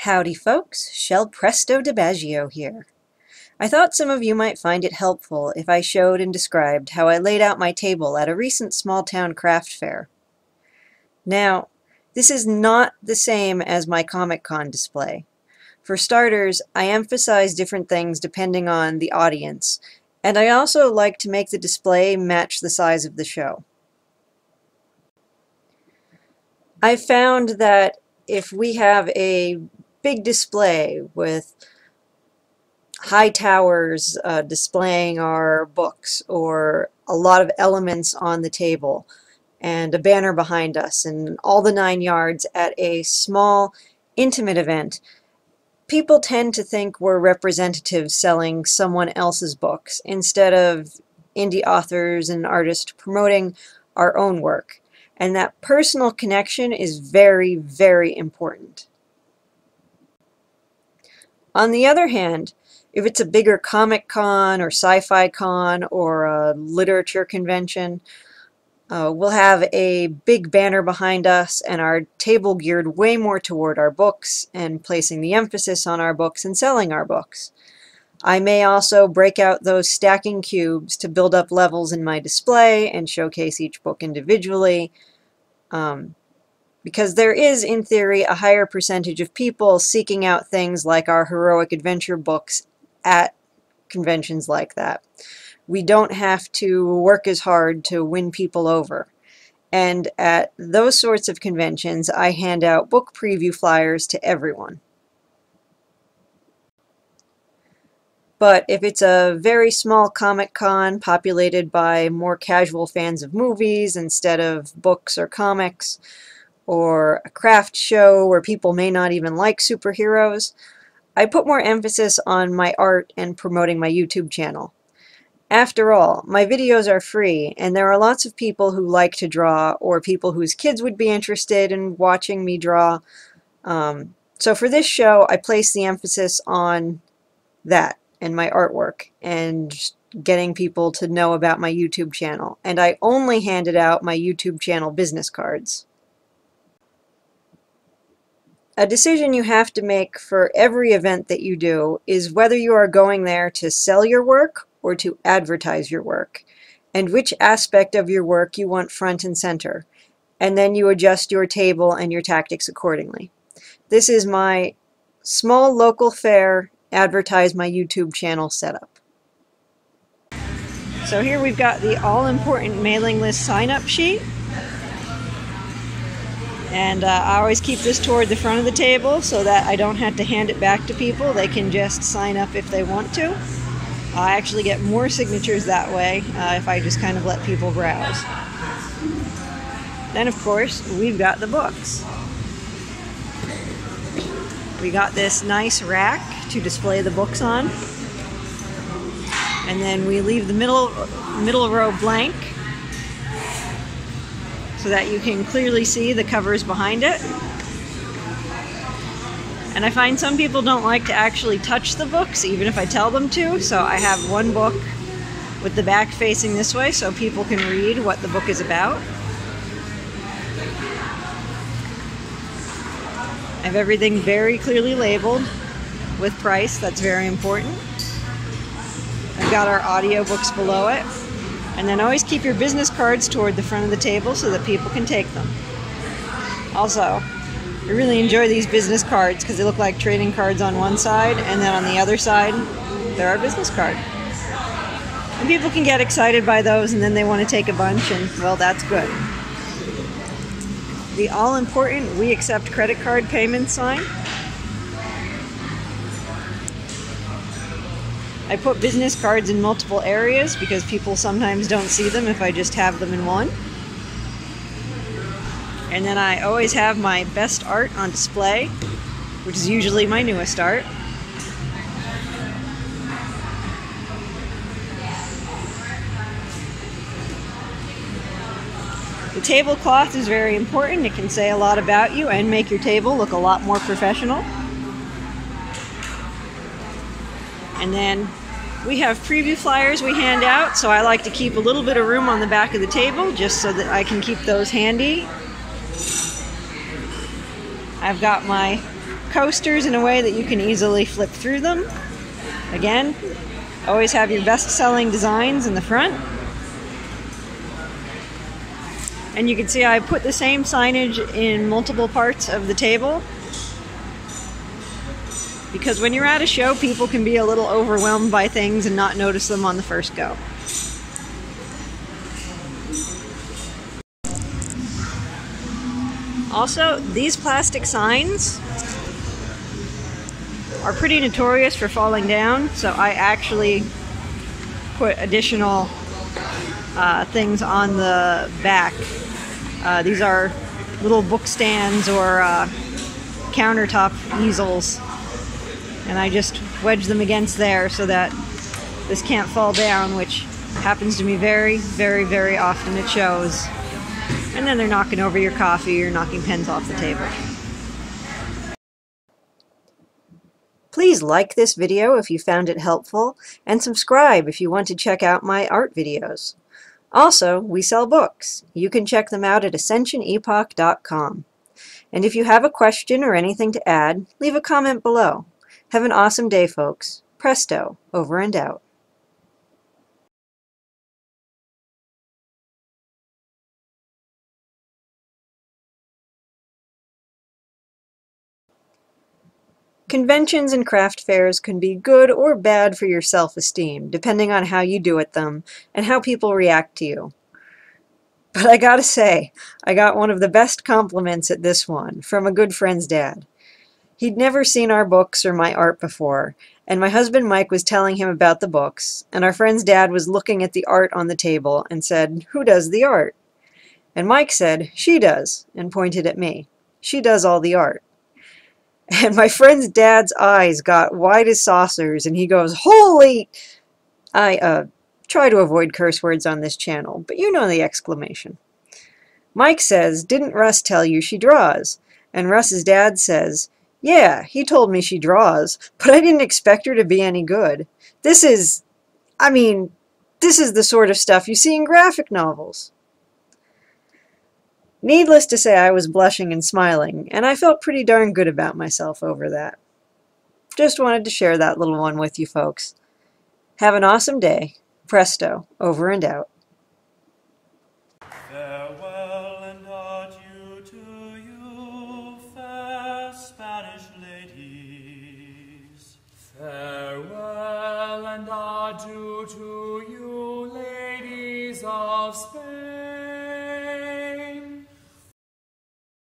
Howdy folks, Shell Presto DiBaggio here. I thought some of you might find it helpful if I showed and described how I laid out my table at a recent small-town craft fair. Now, this is not the same as my Comic-Con display. For starters, I emphasize different things depending on the audience, and I also like to make the display match the size of the show. I found that if we have a big display with high towers displaying our books, or a lot of elements on the table, and a banner behind us, and all the 9 yards at a small, intimate event, people tend to think we're representatives selling someone else's books instead of indie authors and artists promoting our own work. And that personal connection is very, very important. On the other hand, if it's a bigger Comic-Con or Sci-Fi Con or a literature convention, we'll have a big banner behind us and our table geared way more toward our books and placing the emphasis on our books and selling our books. I may also break out those stacking cubes to build up levels in my display and showcase each book individually, because there is, in theory, a higher percentage of people seeking out things like our heroic adventure books at conventions like that. We don't have to work as hard to win people over. And at those sorts of conventions, I hand out book preview flyers to everyone. But if it's a very small Comic-Con populated by more casual fans of movies instead of books or comics, or a craft show where people may not even like superheroes, I put more emphasis on my art and promoting my YouTube channel. After all, my videos are free, and there are lots of people who like to draw, or people whose kids would be interested in watching me draw. So for this show, I place the emphasis on that and my artwork and getting people to know about my YouTube channel. And I only handed out my YouTube channel business cards. A decision you have to make for every event that you do is whether you are going there to sell your work or to advertise your work, and which aspect of your work you want front and center, and then you adjust your table and your tactics accordingly. This is my small local fair, advertise my YouTube channel setup. So here we've got the all-important mailing list sign-up sheet. And I always keep this toward the front of the table so that I don't have to hand it back to people. They can just sign up if they want to. I actually get more signatures that way if I just kind of let people browse. Then, of course, we've got the books. We got this nice rack to display the books on. And then we leave the middle row blank, so that you can clearly see the covers behind it. And I find some people don't like to actually touch the books, even if I tell them to, so I have one book with the back facing this way so people can read what the book is about. I have everything very clearly labeled with price. That's very important. I've got our audiobooks below it. And then always keep your business cards toward the front of the table so that people can take them. Also, I really enjoy these business cards because they look like trading cards on one side, and then on the other side, they're our business card. And people can get excited by those, and then they want to take a bunch, and well, that's good. The all-important "we accept credit card payment" sign. I put business cards in multiple areas because people sometimes don't see them if I just have them in one. And then I always have my best art on display, which is usually my newest art. The tablecloth is very important. It can say a lot about you and make your table look a lot more professional. And then we have preview flyers we hand out, so I like to keep a little bit of room on the back of the table just so that I can keep those handy. I've got my coasters in a way that you can easily flip through them. Again, always have your best-selling designs in the front. And you can see I put the same signage in multiple parts of the table, because when you're at a show, people can be a little overwhelmed by things and not notice them on the first go. Also, these plastic signs are pretty notorious for falling down, so I actually put additional things on the back. These are little book stands or countertop easels, and I just wedge them against there so that this can't fall down, which happens to me very, very, very often at shows. And then they're knocking over your coffee or knocking pens off the table. Please like this video if you found it helpful, and subscribe if you want to check out my art videos. Also, we sell books. You can check them out at ascensionepoch.com. And if you have a question or anything to add, leave a comment below. Have an awesome day, folks. Presto, over and out. Conventions and craft fairs can be good or bad for your self-esteem, depending on how you do at them and how people react to you. But I gotta say, I got one of the best compliments at this one, from a good friend's dad. He'd never seen our books or my art before, and my husband Mike was telling him about the books, and our friend's dad was looking at the art on the table and said, "Who does the art?" And Mike said, "She does," and pointed at me. "She does all the art." And my friend's dad's eyes got wide as saucers, and he goes, "Holy!" I try to avoid curse words on this channel, but you know the exclamation. Mike says, "Didn't Russ tell you she draws?" And Russ's dad says, "Yeah, he told me she draws, but I didn't expect her to be any good. This is the sort of stuff you see in graphic novels." Needless to say, I was blushing and smiling, and I felt pretty darn good about myself over that. Just wanted to share that little one with you folks. Have an awesome day. Presto, over and out. Farewell and adieu to you, fair Spanish ladies. Farewell and adieu to you, ladies of Spain.